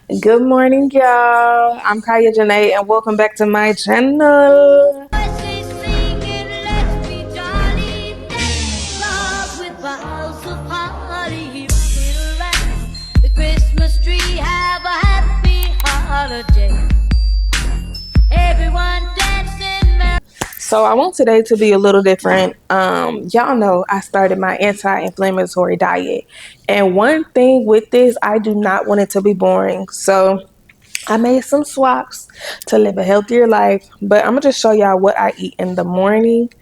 Good morning, y'all. I'm Kaya Janae, and welcome back to my channel. The Christmas tree have a happy holiday. Everyone dancing. So I want today to be a little different. Y'all know I started my anti-inflammatory diet, and one thing with this, I do not want it to be boring. So I made some swaps to live a healthier life, but I'm gonna just show y'all what I eat in the morning.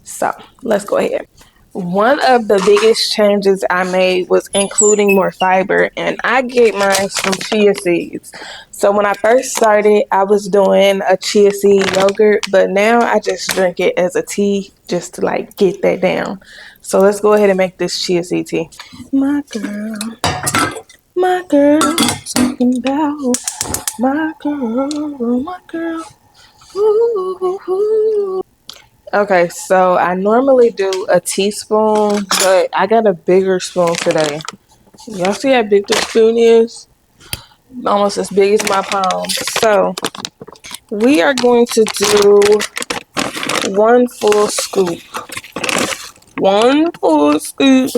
So let's go ahead. One of the biggest changes I made was including more fiber, and I get mine from chia seeds. So when I first started, I was doing a chia seed yogurt, but now I just drink it as a tea just to like get that down. So let's go ahead and make this chia seed tea. My girl, talking about my girl, my girl. Ooh, ooh. Okay, so I normally do a teaspoon, but I got a bigger spoon today. Y'all see how big this spoon is? Almost as big as my palm. So we are going to do one full scoop. One full scoop.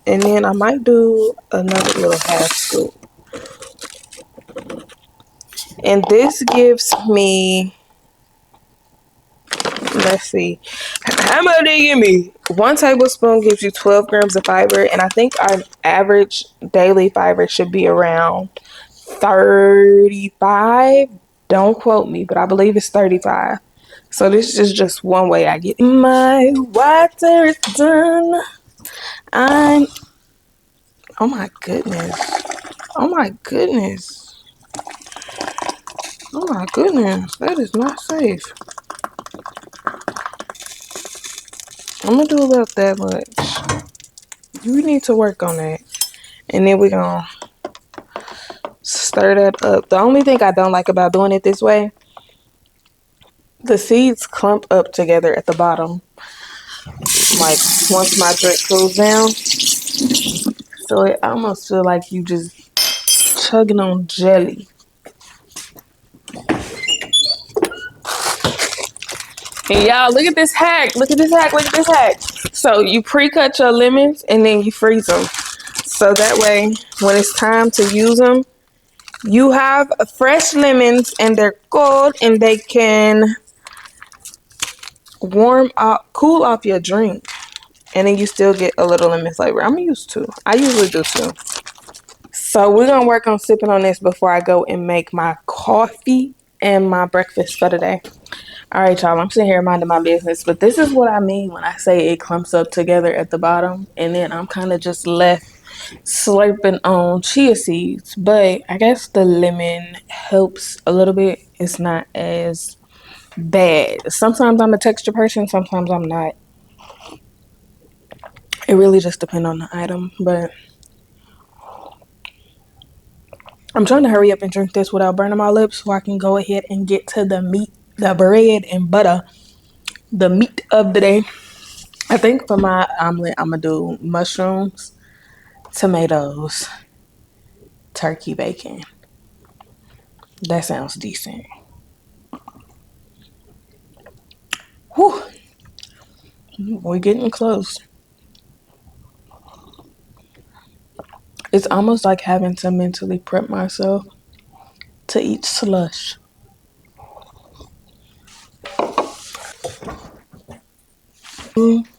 And then I might do another little half scoop. And this gives me, let's see, how much they give me? 1 tablespoon gives you 12 grams of fiber, and I think our average daily fiber should be around 35. Don't quote me, but I believe it's 35. So this is just one way I get it. My water is done. I'm, oh my goodness. Oh my goodness. Oh my goodness. That is not safe. I'm gonna do about that much. You need to work on that. And then we're gonna stir that up. The only thing I don't like about doing it this way, the seeds clump up together at the bottom. Like once my drink cools down. So it almost feel like you just chugging on jelly. And y'all, look at this hack. Look at this hack. Look at this hack. So you pre-cut your lemons and then you freeze them. So that way, when it's time to use them, you have fresh lemons and they're cold and they can warm up, cool off your drink. And then you still get a little lemon flavor. I'm used to. I usually do too. So we're going to work on sipping on this before I go and make my coffee and my breakfast for today. All right, y'all, I'm sitting here minding my business, but this is what I mean when I say it clumps up together at the bottom, and then I'm kind of just left slurping on chia seeds. But I guess the lemon helps a little bit. It's not as bad. Sometimes I'm a texture person, sometimes I'm not. It really just depends on the item, but I'm trying to hurry up and drink this without burning my lips so I can go ahead and get to the meat, the bread and butter, the meat of the day. I think for my omelet, I'm going to do mushrooms, tomatoes, turkey bacon. That sounds decent. Whew. We're getting close. It's almost like having to mentally prep myself to eat slush.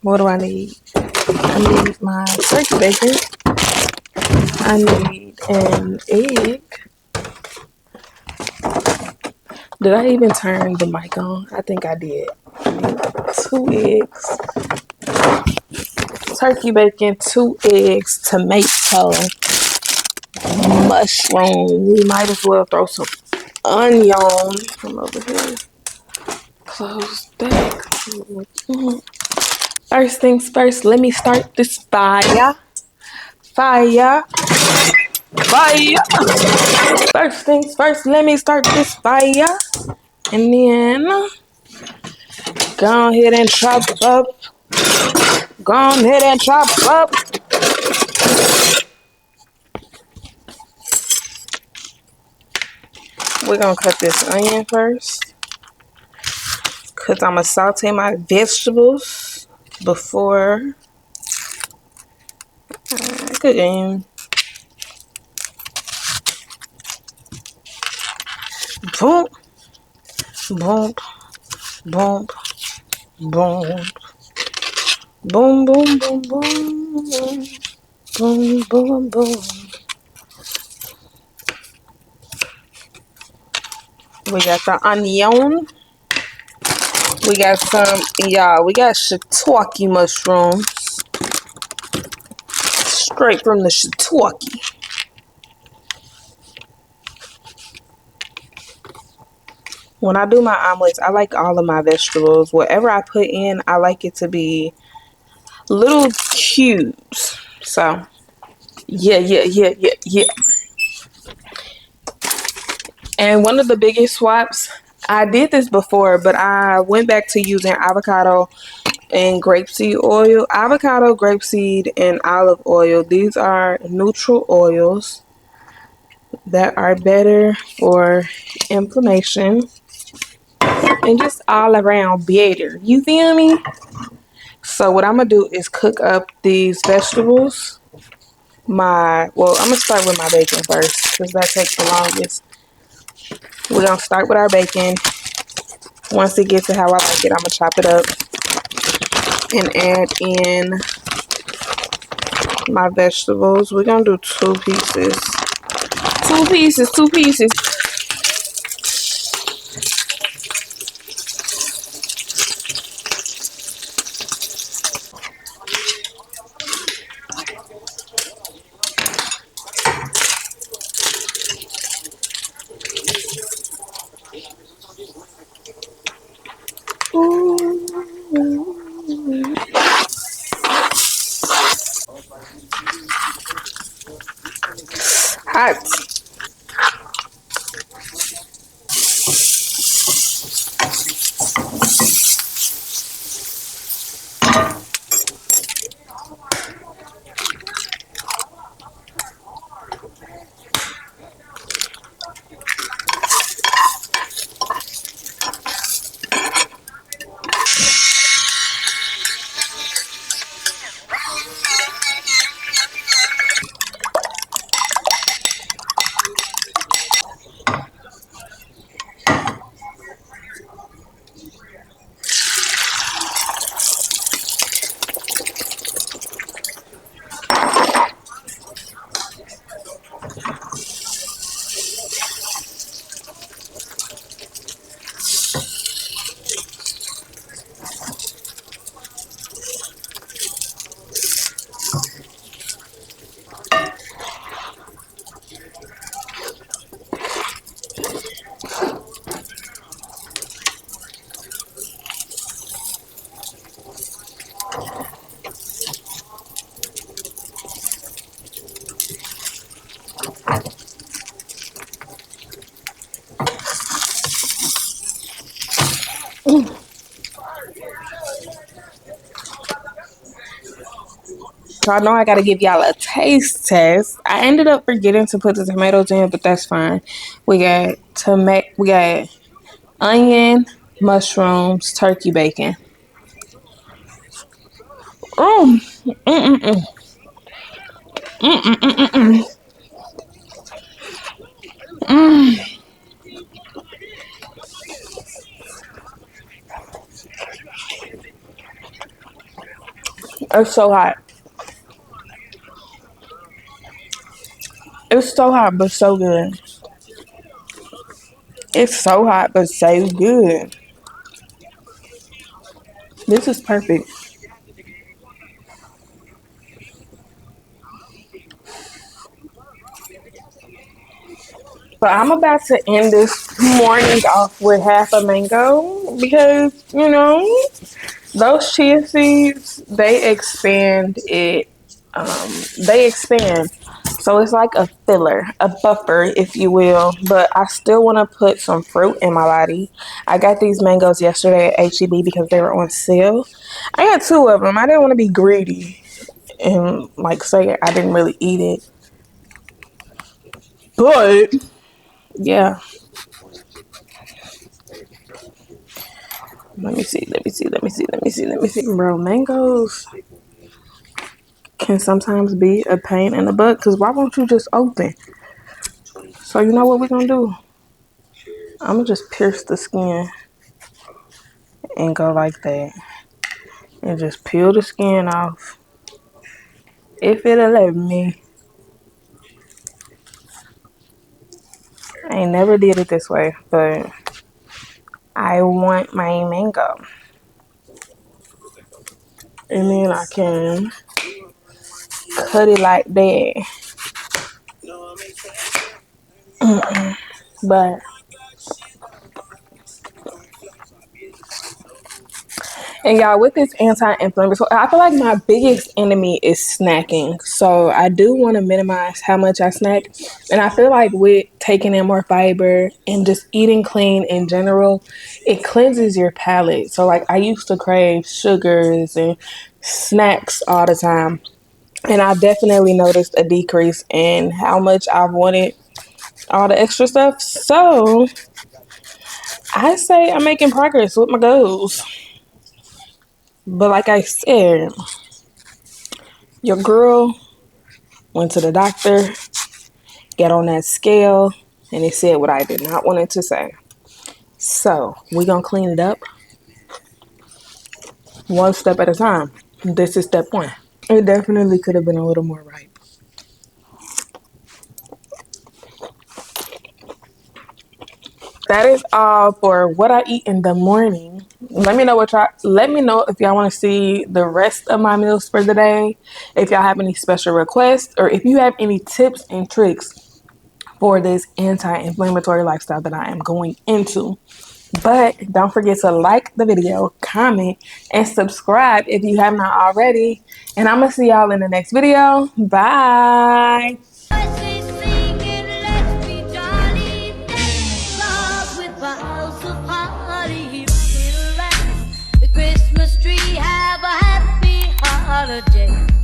What do I need? I need my turkey bacon. I need an egg. Did I even turn the mic on? I think I did. I need 2 eggs. Turkey bacon, 2 eggs, tomato, mushroom. We might as well throw some onion from over here. Close that. First things first, let me start this fire. Fire. Fire. First things first, let me start this fire. And then go ahead and chop up. Go ahead and chop up. We're gonna cut this onion first. Cause I'm gonna saute my vegetables before cooking. Boom, boom, boom, boom, boom, boom, boom, boom, boom, boom, boom. We got the onion. We got some, y'all. We got shiitake mushrooms straight from the shiitake. When I do my omelets, I like all of my vegetables. Whatever I put in, I like it to be little cubes. So, yeah. And one of the biggest swaps, I did this before, but I went back to using avocado and grapeseed oil. Avocado, grapeseed, and olive oil. These are neutral oils that are better for inflammation and just all around better. You feel me? So what I'm gonna do is cook up these vegetables. I'm gonna start with my bacon first because that takes the longest. We're gonna start with our bacon. Once it gets to how I like it, I'm gonna chop it up and add in my vegetables. We're gonna do two pieces. Two pieces, two pieces. Hot. So I know I gotta give y'all a taste test. I ended up forgetting to put the tomatoes in, but that's fine. We got onion, mushrooms, turkey bacon. Mm, it's so hot. It's so hot, but so good. It's so hot, but so good. This is perfect. So I'm about to end this morning off with half a mango because, those chia seeds, they expand it. They expand. So it's like a filler, a buffer, if you will. But I still want to put some fruit in my body. I got these mangoes yesterday at HEB because they were on sale. I got two of them. I didn't want to be greedy and like say I didn't really eat it. But yeah. Let me see. Bro, mangoes can sometimes be a pain in the butt. Cause why won't you just open? So you know what we're gonna do? I'm gonna just pierce the skin and go like that. And just peel the skin off. If it'll let me. I ain't never did it this way, but I want my mango. And then I can cut it like that. But and y'all, with this anti-inflammatory, I feel like my biggest enemy is snacking. So I do want to minimize how much I snack. And I feel like with taking in more fiber and just eating clean in general, it cleanses your palate. So like I used to crave sugars and snacks all the time. And I definitely noticed a decrease in how much I've wanted all the extra stuff. So I say I'm making progress with my goals. But like I said, your girl went to the doctor, got on that scale, and it said what I did not want it to say. So we gonna clean it up one step at a time. This is step one. It definitely could have been a little more ripe. That is all for what I eat in the morning. Let me know what y'all. Let me know if y'all want to see the rest of my meals for the day. If y'all have any special requests, or if you have any tips and tricks for this anti-inflammatory lifestyle that I am going into. But don't forget to like the video, comment, and subscribe if you have not already. And I'm gonna see y'all in the next video. Bye. Christmas tree, have a happy holiday.